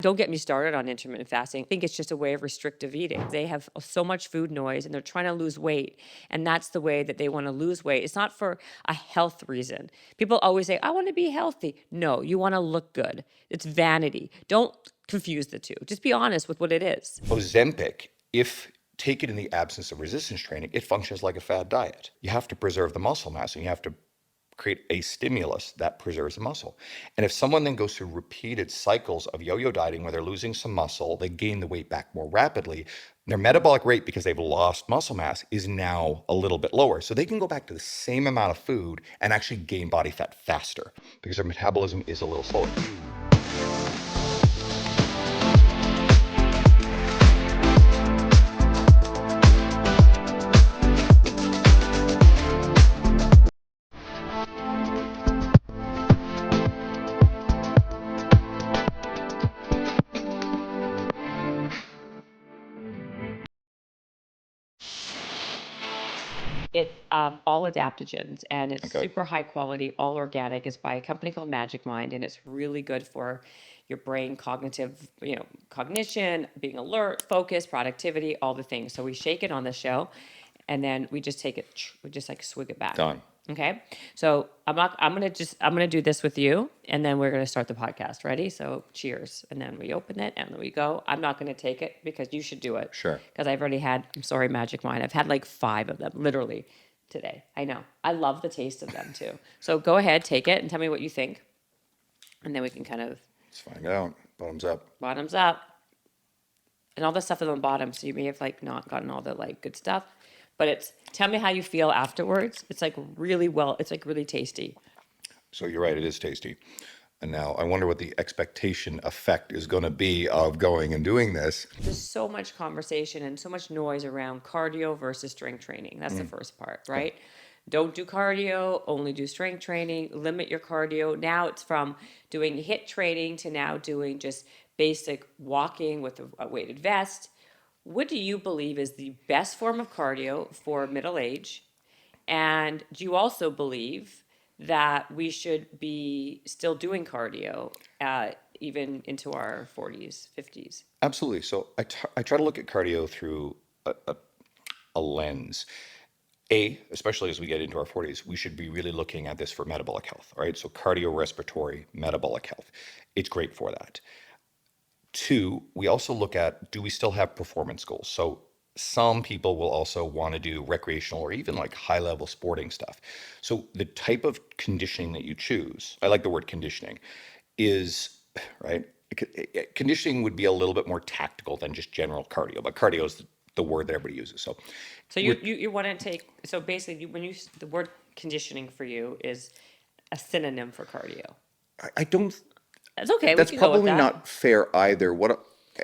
Don't get me started on intermittent fasting. I think it's just a way of restrictive eating. They have so much food noise and they're trying to lose weight. And that's the way that they want to lose weight. It's not for a health reason. People always say, I want to be healthy. No, you want to look good. It's vanity. Don't confuse the two. Just be honest with what it is. Ozempic, if taken in the absence of resistance training, it functions like a fad diet. You have to preserve the muscle mass and you have to create a stimulus that preserves the muscle. And if someone then goes through repeated cycles of yo-yo dieting where they're losing some muscle, they gain the weight back more rapidly, their metabolic rate, because they've lost muscle mass, is now a little bit lower. So they can go back to the same amount of food and actually gain body fat faster because their metabolism is a little slower. It's all adaptogens and it's Okay. super high quality, all organic. It's by a company called Magic Mind and it's really good for your brain, cognitive, cognition, being alert, focus, productivity, all the things. So we shake it on the show and then we just take it, we just like swig it back. Done. Okay. So I'm gonna do this with you and then we're gonna start the podcast. Ready? So cheers. And then we open it and then we go. I'm not gonna take it because you should do it. Sure. Because I've already had, I'm sorry, Magic Mind. I've had like 5 of them, literally today. I know. I love the taste of them too. So go ahead, take it and tell me what you think. And then we can kind of Let's find out. Bottoms up. bottoms up. And all the stuff on the bottom. So you may have like not gotten all the like good stuff. But it's, tell me how you feel afterwards. It's like it's like really tasty. So you're right, it is tasty. And now I wonder what the expectation effect is going to be of going and doing this. There's so much conversation and so much noise around cardio versus strength training. That's the first part, right? Don't do cardio, only do strength training, limit your cardio. Now it's from doing HIIT training to now doing just basic walking with a weighted vest. What do you believe is the best form of cardio for middle age? And do you also believe that we should be still doing cardio even into our 40s, 50s? Absolutely. So I try to look at cardio through a lens. Especially as we get into our 40s, we should be really looking at this for metabolic health, all right? So cardiorespiratory metabolic health. It's great for that. 2, we also look at, do we still have performance goals? So some people will also want to do recreational or even like high level sporting stuff. So the type of conditioning that you choose, I like the word conditioning, is, right? Conditioning would be a little bit more tactical than just general cardio, but cardio is the word that everybody uses. So you want to take, so basically the word conditioning for you is a synonym for cardio. I don't, That's okay. that's we can go with probably that. not fair either.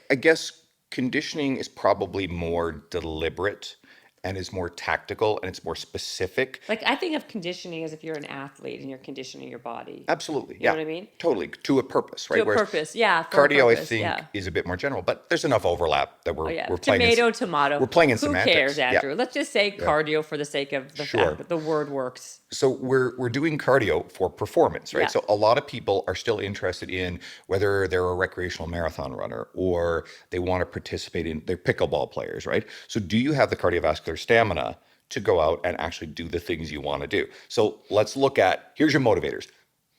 I guess conditioning is probably more deliberate and is more tactical and it's more specific. Like I think of conditioning as if you're an athlete and you're conditioning your body. Absolutely. You Yeah. know what I mean? Totally. To a purpose, right? To a Whereas purpose, yeah. For a cardio, I purpose, think, yeah. is a bit more general, but there's enough overlap that we're Yeah, playing tomato. we're playing in Who semantics. cares, Yeah. Andrew? Let's just say cardio for the sake of the Sure. fact that the word works. So we're doing cardio for performance, right? Yeah. So a lot of people are still interested in whether they're a recreational marathon runner or they want to participate in, they're pickleball players, right? So do you have the cardiovascular stamina to go out and actually do the things you want to do? So let's look at, here's your motivators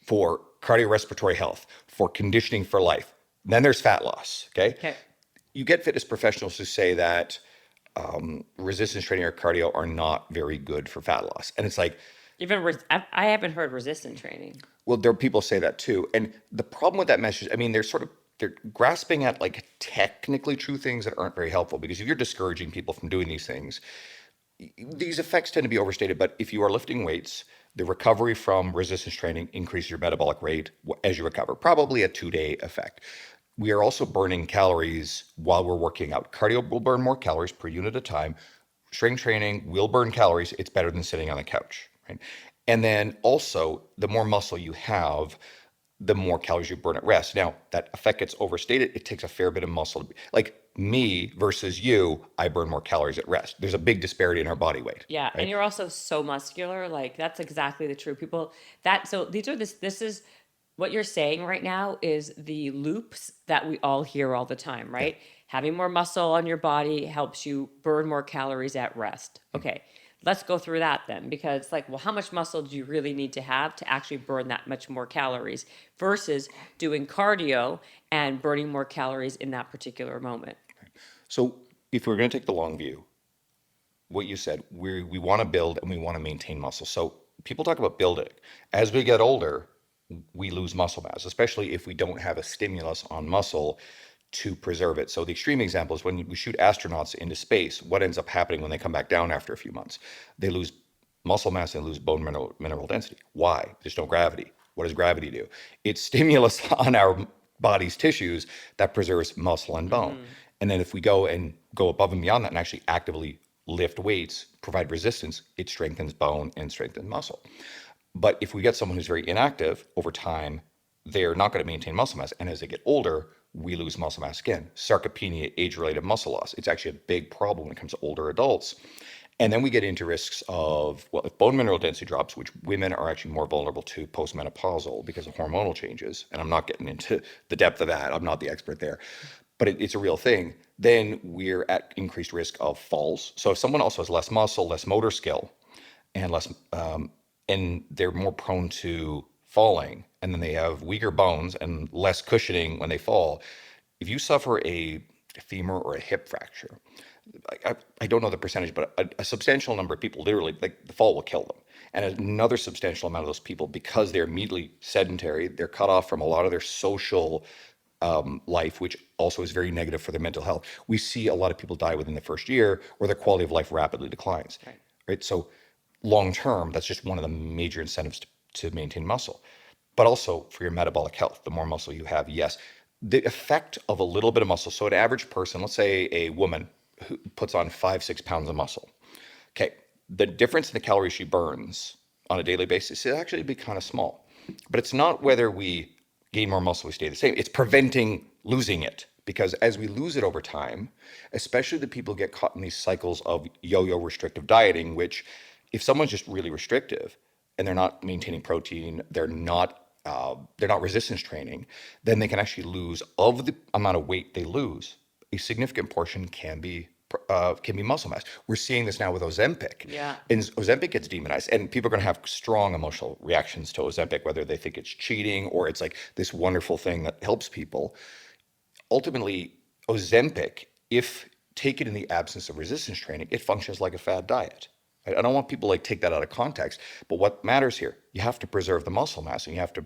for cardiorespiratory health, for conditioning for life. Then there's fat loss, okay? Okay. You get fitness professionals who say that resistance training or cardio are not very good for fat loss. And it's like, I haven't heard resistance training. well, there are people say that too. And the problem with that message, I mean, they're grasping at like technically true things that aren't very helpful, because if you're discouraging people from doing these things, these effects tend to be overstated. But if you are lifting weights, the recovery from resistance training increases your metabolic rate as you recover, probably a 2-day effect. We are also burning calories while we're working out. Cardio will burn more calories per unit of time. Strength training will burn calories. It's better than sitting on the couch, right? And then also, the more muscle you have, the more calories you burn at rest. Now, that effect gets overstated. It takes a fair bit of muscle to be, like me versus you, I burn more calories at rest. There's a big disparity in our body weight. Yeah, right? and you're also so muscular. Like that's exactly the true people. This is what you're saying right now is the loops that we all hear all the time, Yeah. right? Having more muscle on your body helps you burn more calories at rest. Okay, let's go through that then, because like, well, how much muscle do you really need to have to actually burn that much more calories versus doing cardio and burning more calories in that particular moment? So if we're going to take the long view, what you said, we want to build and we want to maintain muscle. So people talk about building. As we get older, we lose muscle mass, especially if we don't have a stimulus on muscle to preserve it. So the extreme example is when we shoot astronauts into space, what ends up happening when they come back down after a few months? They lose muscle mass and lose bone mineral density. Why? There's no gravity. What does gravity do? It's stimulus on our body's tissues that preserves muscle and bone. And then if we go above and beyond that and actually actively lift weights, provide resistance, it strengthens bone and strengthens muscle. But if we get someone who's very inactive over time, they're not going to maintain muscle mass. And as they get older, we lose muscle mass again. Sarcopenia, age-related muscle loss. It's actually a big problem when it comes to older adults. And then we get into risks of, well, if bone mineral density drops, which women are actually more vulnerable to postmenopausal because of hormonal changes, and I'm not getting into the depth of that, I'm not the expert there, but it's a real thing, then we're at increased risk of falls. So if someone also has less muscle, less motor skill, and less, and they're more prone to falling, and then they have weaker bones and less cushioning when they fall. If you suffer a femur or a hip fracture, I don't know the percentage, but a substantial number of people literally, like the fall will kill them. And another substantial amount of those people, because they're immediately sedentary, they're cut off from a lot of their social life, which also is very negative for their mental health. We see a lot of people die within the first year, or their quality of life rapidly declines. Right? So long term, that's just one of the major incentives to maintain muscle. But also for your metabolic health, the more muscle you have, yes. The effect of a little bit of muscle. So an average person, let's say a woman who puts on 5-6 pounds of muscle. Okay, the difference in the calories she burns on a daily basis is actually be kind of small. But it's not whether we gain more muscle, we stay the same. It's preventing losing it. Because as we lose it over time, especially the people get caught in these cycles of yo-yo restrictive dieting, which if someone's just really restrictive and they're not maintaining protein, they're not resistance training, then they can actually lose, of the amount of weight they lose, a significant portion can be muscle mass. We're seeing this now with Ozempic. Yeah. And Ozempic gets demonized, and people are going to have strong emotional reactions to Ozempic, whether they think it's cheating or it's like this wonderful thing that helps people. Ultimately, Ozempic, if taken in the absence of resistance training, it functions like a fad diet. I don't want people to take that out of context, but what matters here, you have to preserve the muscle mass and you have to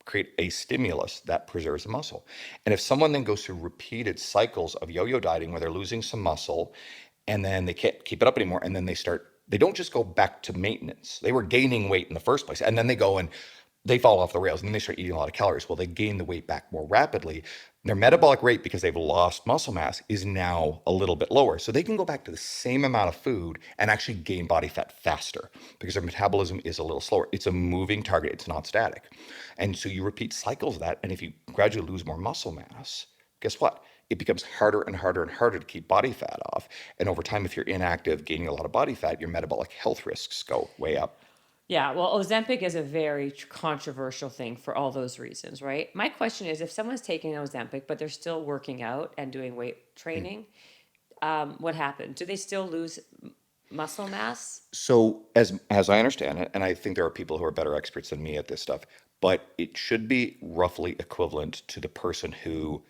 create a stimulus that preserves the muscle. And if someone then goes through repeated cycles of yo-yo dieting where they're losing some muscle and then they can't keep it up anymore, and then they don't just go back to maintenance. They were gaining weight in the first place, and then they go and they fall off the rails and then they start eating a lot of calories. Well, they gain the weight back more rapidly. Their metabolic rate, because they've lost muscle mass, is now a little bit lower. So they can go back to the same amount of food and actually gain body fat faster because their metabolism is a little slower. It's a moving target. It's not static. And so you repeat cycles of that. And if you gradually lose more muscle mass, guess what? It becomes harder and harder and harder to keep body fat off. And over time, if you're inactive, gaining a lot of body fat, your metabolic health risks go way up. Yeah, well, Ozempic is a very controversial thing for all those reasons, right? My question is, if someone's taking Ozempic, but they're still working out and doing weight training, what happened? Do they still lose muscle mass? So as I understand it, and I think there are people who are better experts than me at this stuff, but it should be roughly equivalent to the person who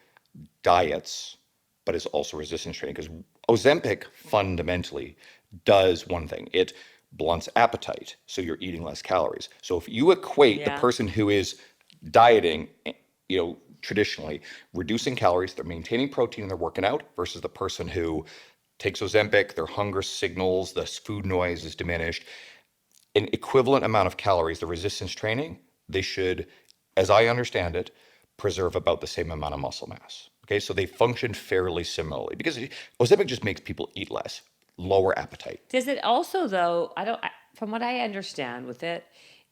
diets but is also resistance training, because Ozempic fundamentally does one thing. It blunts appetite, so you're eating less calories. So if you equate the Yeah. person who is dieting, traditionally reducing calories, they're maintaining protein and they're working out, versus the person who takes Ozempic, their hunger signals, the food noise is diminished, an equivalent amount of calories, the resistance training, they should, as I understand it, preserve about the same amount of muscle mass. Okay, so they function fairly similarly because Ozempic just makes people eat less, lower appetite. Does it also, though, from what I understand with it,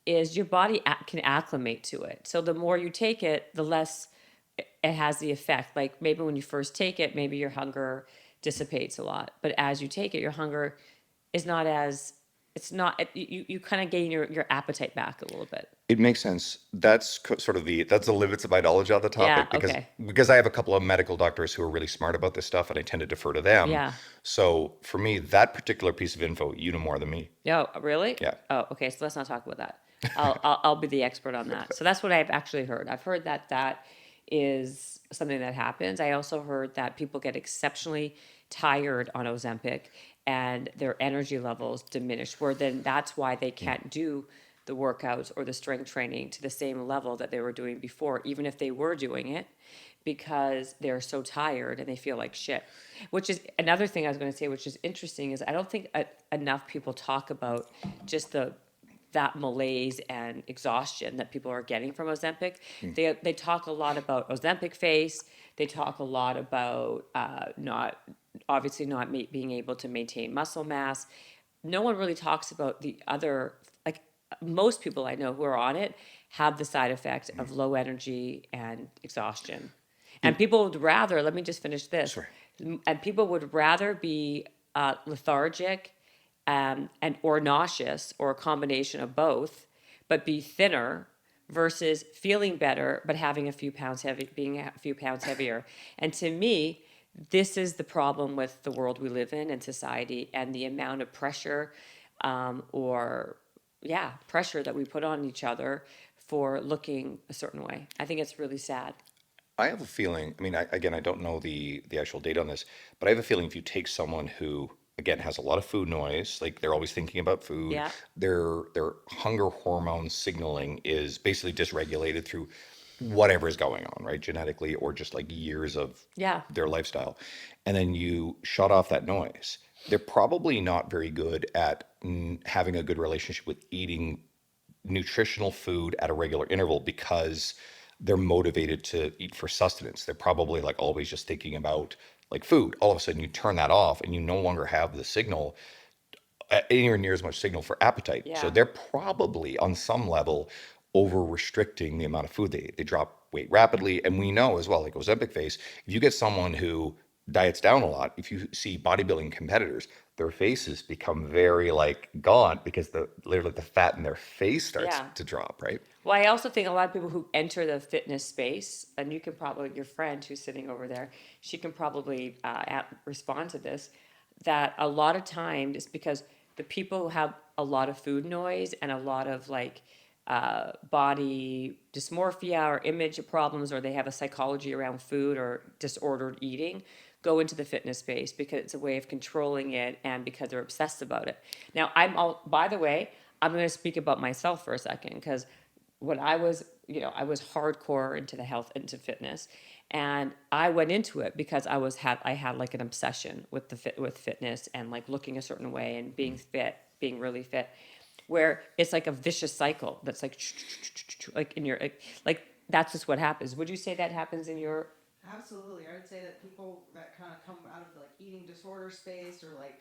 is your body can acclimate to it. So the more you take it, the less it has the effect. Like maybe when you first take it, maybe your hunger dissipates a lot. But as you take it, your hunger is not as it's not, you kind of gain your appetite back a little bit. It makes sense. That's sort of that's the limits of my knowledge on the Yeah, topic, because okay. I have a couple of medical doctors who are really smart about this stuff, and I tend to defer to them. Yeah. So for me, that particular piece of info, you know more than me. Yeah, really? Yeah. Oh, okay. So let's not talk about that. I'll be the expert on that. So that's what I've actually heard. I've heard that that is something that happens. I also heard that people get exceptionally tired on Ozempic and their energy levels diminish, where then that's why they can't do the workouts or the strength training to the same level that they were doing before, even if they were doing it, because they're so tired and they feel like shit. Which is another thing I was going to say, which is interesting, is I don't think enough people talk about just that malaise and exhaustion that people are getting from Ozempic. They talk a lot about Ozempic face. They talk a lot about not being able to maintain muscle mass. No one really talks about the other, like most people I know who are on it have the side effect of low energy and exhaustion. And people would rather, let me just finish this. Sorry. And people would rather be lethargic and or nauseous, or a combination of both, but be thinner, versus feeling better but having being a few pounds heavier. And to me, this is the problem with the world we live in and society, and the amount of pressure, pressure that we put on each other for looking a certain way. I think it's really sad. I have a feeling, I mean, again, I don't know the actual data on this, but I have a feeling if you take someone who, again, has a lot of food noise, like they're always thinking about food, Yeah. their hunger hormone signaling is basically dysregulated through whatever is going on, right? Genetically, or just like years of Yeah. their lifestyle. And then you shut off that noise. They're probably not very good at having a good relationship with eating nutritional food at a regular interval, because they're motivated to eat for sustenance. They're probably like always just thinking about like food. All of a sudden you turn that off and you no longer have the signal, anywhere near as much signal for appetite. So Yeah. they're probably on some level over restricting the amount of food they eat. They drop weight rapidly. And we know as well, like Ozempic face, if you get someone who diets down a lot, if you see bodybuilding competitors, their faces become very like gaunt, because literally the fat in their face starts Yeah. to drop, right? Well, I also think a lot of people who enter the fitness space, and you can probably, your friend who's sitting over there, she can probably respond to this, that a lot of times it's because the people who have a lot of food noise and a lot of like body dysmorphia or image problems, or they have a psychology around food or disordered eating, go into the fitness space because it's a way of controlling it and because they're obsessed about it. Now, by the way, I'm going to speak about myself for a second, because when I was, I was hardcore into the health, into fitness, and I went into it because I had like an obsession with with fitness, and like looking a certain way and being fit, being really fit, where it's like a vicious cycle that's like in your like that's just what happens. Would you say that happens in your? Absolutely. I would say that people that kind of come out of like eating disorder space, or like,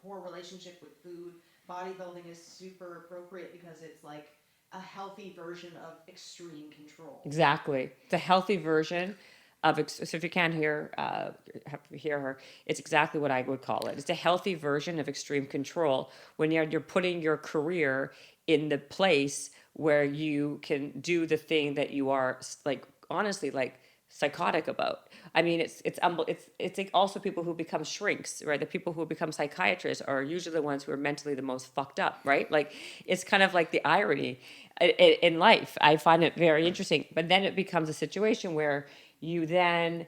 poor relationship with food, bodybuilding is super appropriate because it's like a healthy version of extreme control. Exactly. The healthy version of, so if you can't hear her, it's exactly what I would call it. It's a healthy version of extreme control, when you're putting your career in the place where you can do the thing that you are like, honestly, like psychotic about. I mean, it's like also people who become shrinks, right? The people who become psychiatrists are usually the ones who are mentally the most fucked up, right? Like, it's kind of like the irony in life. I find it very interesting. But then it becomes a situation where you then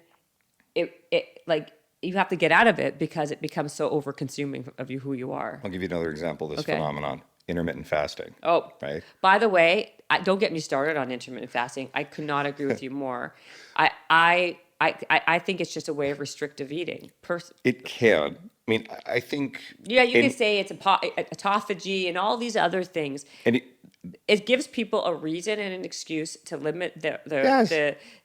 like you have to get out of it because it becomes so over consuming of who you are. I'll give you another example of this Okay. phenomenon: intermittent fasting. Oh, Right. by the way, don't get me started on intermittent fasting. I could not agree with you more. I think it's just a way of restrictive eating. It can. I mean, I think. Yeah, you can and, say it's autophagy and all these other things. and It gives people a reason and an excuse to limit Yes.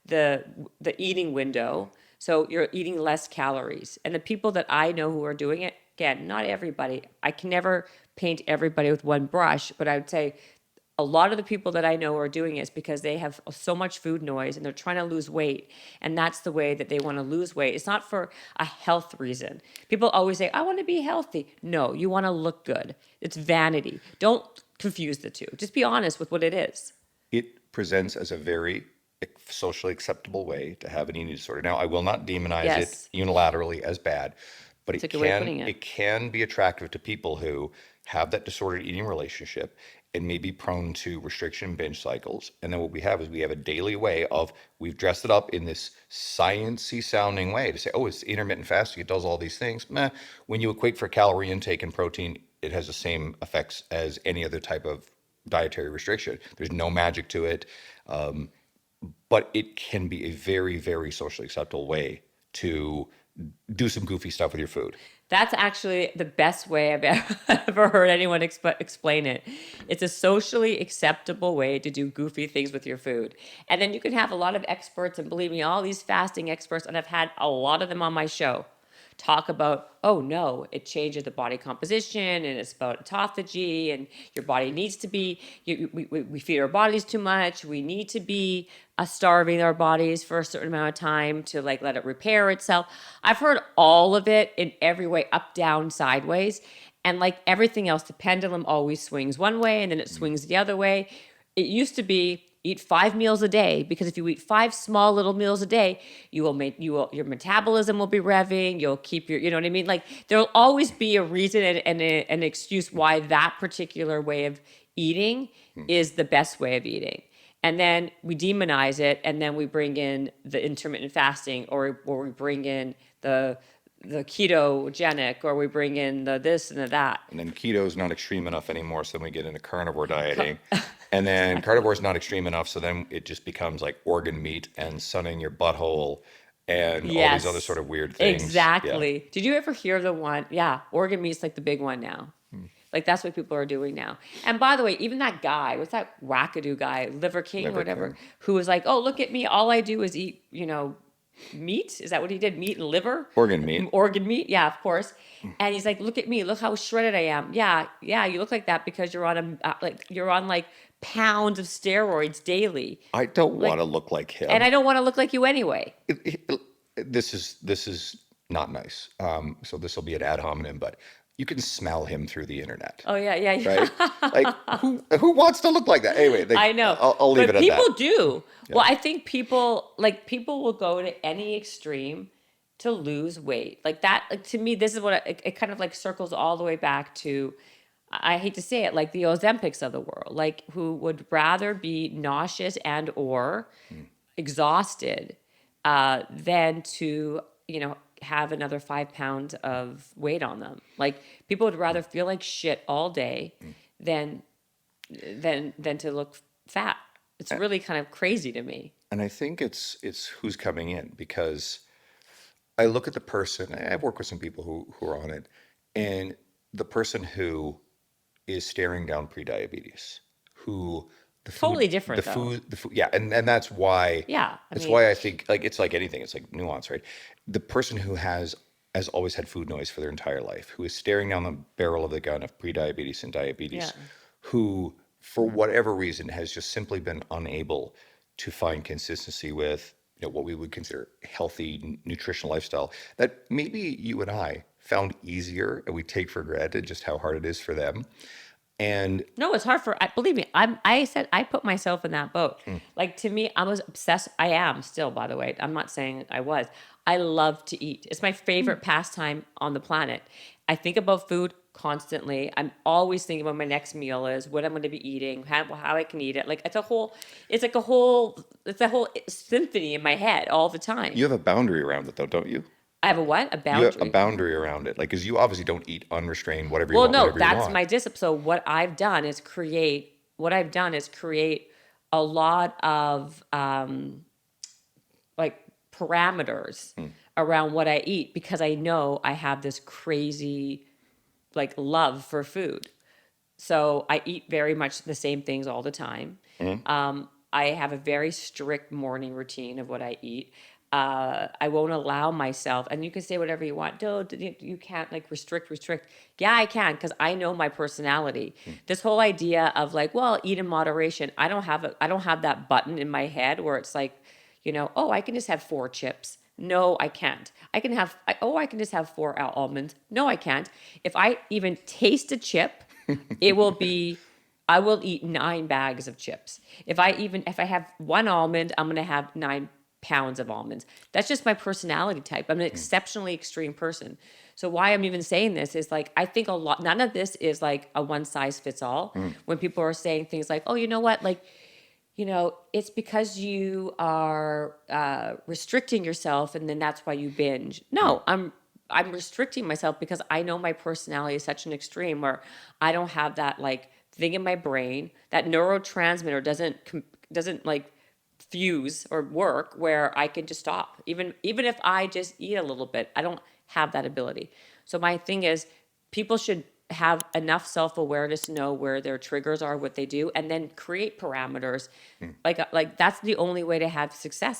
the eating window, so you're eating less calories. And the people that I know who are doing it, again, not everybody. I can never paint everybody with one brush, but I would say a lot of the people that I know are doing it is because they have so much food noise and they're trying to lose weight. And that's the way that they want to lose weight. It's not for a health reason. People always say, I want to be healthy. No, you want to look good. It's vanity. Don't confuse the two. Just be honest with what it is. It presents as a very socially acceptable way to have an eating disorder. Now, I will not demonize Yes. it unilaterally as bad, but That's a good way of putting it. it can be attractive to people who have that disordered eating relationship and may be prone to restriction binge cycles. And then what we have is we have a daily way of, we've dressed it up in this sciencey sounding way to say, oh, it's intermittent fasting, it does all these things. Meh. When you equate for calorie intake and protein, it has the same effects as any other type of dietary restriction. There's no magic to it. But it can be a very, very socially acceptable way to do some goofy stuff with your food. That's actually the best way I've ever heard anyone explain it. It's a socially acceptable way to do goofy things with your food. And then you can have a lot of experts, and believe me, all these fasting experts, and I've had a lot of them on my show, talk about, oh no, it changes the body composition and it's about autophagy and your body needs to be, we feed our bodies too much. We need to be starving our bodies for a certain amount of time to like let it repair itself. I've heard all of it in every way, up, down, sideways. And like everything else, the pendulum always swings one way and then it swings the other way. It used to be eat 5 meals a day, because if you eat 5 small little meals a day, your metabolism will be revving. You'll keep your, you know what I mean? Like there'll always be a reason and an excuse why that particular way of eating is the best way of eating. And then we demonize it, and then we bring in the intermittent fasting, or we bring in the ketogenic, or we bring in the this and the that. And then keto is not extreme enough anymore, so then we get into carnivore dieting. And then carnivore is not extreme enough, so then it just becomes like organ meat and sunning your butthole and all these other sort of weird things. Exactly. Yeah. Did you ever hear the one? Yeah, organ meat's like the big one now. Like that's what people are doing now. And by the way, even that guy, what's that wackadoo guy, Liver King or whatever, King. who was like, oh, look at me. All I do is eat, meat. Is that what he did? Meat and liver? Organ meat. Organ meat. Yeah, of course. And he's like, look at me. Look how shredded I am. Yeah. You look like that because you're on pounds of steroids daily. I don't want to look like him. And I don't want to look like you anyway. This is not nice. So this will be an ad hominem, but you can smell him through the internet. Oh yeah. Right? Like who wants to look like that? Anyway, I know. I'll leave it at that. People do. Yeah. Well, I think people will go to any extreme to lose weight. Like that, to me, this is what it kind of like circles all the way back to, I hate to say it, like the Ozempics of the world, like who would rather be nauseous and or exhausted than to, have another 5 pounds of weight on them. Like people would rather feel like shit all day than to look fat. It's really kind of crazy to me. And I think it's who's coming in, because I look at the person, I've worked with some people who are on it, and the person who is staring down prediabetes, who Totally different, the food, yeah, and that's why. Yeah, that's why I think like it's like anything. It's like nuance, right? The person who has always had food noise for their entire life, who is staring down the barrel of the gun of prediabetes and diabetes, who for whatever reason has just simply been unable to find consistency with what we would consider healthy nutritional lifestyle that maybe you and I found easier, and we take for granted just how hard it is for them. And no, it's hard believe me, I said I put myself in that boat. Like to me, I was obsessed. I am still, by the way. I'm not saying I was. I love to eat. It's my favorite pastime on the planet. I think about food constantly. I'm always thinking about my next meal is, what I'm going to be eating, how I can eat it. Like it's a whole symphony in my head all the time. You have a boundary around it though, don't you? I have a what? A boundary? You have a boundary around it. Like, because you obviously don't eat unrestrained, whatever you want. Well, no, that's my discipline. So what I've done is create a lot of like parameters around what I eat, because I know I have this crazy like love for food. So I eat very much the same things all the time. I have a very strict morning routine of what I eat. I won't allow myself, and you can say whatever you want. No, you can't like restrict. Yeah, I can, because I know my personality. This whole idea of like, well, eat in moderation. I don't have that button in my head where it's like, oh, I can just have 4 chips. No, I can't. I can just have 4 almonds. No, I can't. If I even taste a chip, I will eat 9 bags of chips. If I have 1 almond, I'm going to have 9 pounds of almonds. That's just my personality type. I'm an exceptionally extreme person. So why I'm even saying this is like, I think none of this is like a one size fits all. When people are saying things like, oh, you know what? Like, it's because you are restricting yourself and then that's why you binge. No, I'm restricting myself because I know my personality is such an extreme where I don't have that like thing in my brain, that neurotransmitter doesn't like fuse or work where I can just stop. Even if I just eat a little bit, I don't have that ability. So my thing is, people should have enough self-awareness to know where their triggers are, what they do, and then create parameters. Like that's the only way to have success.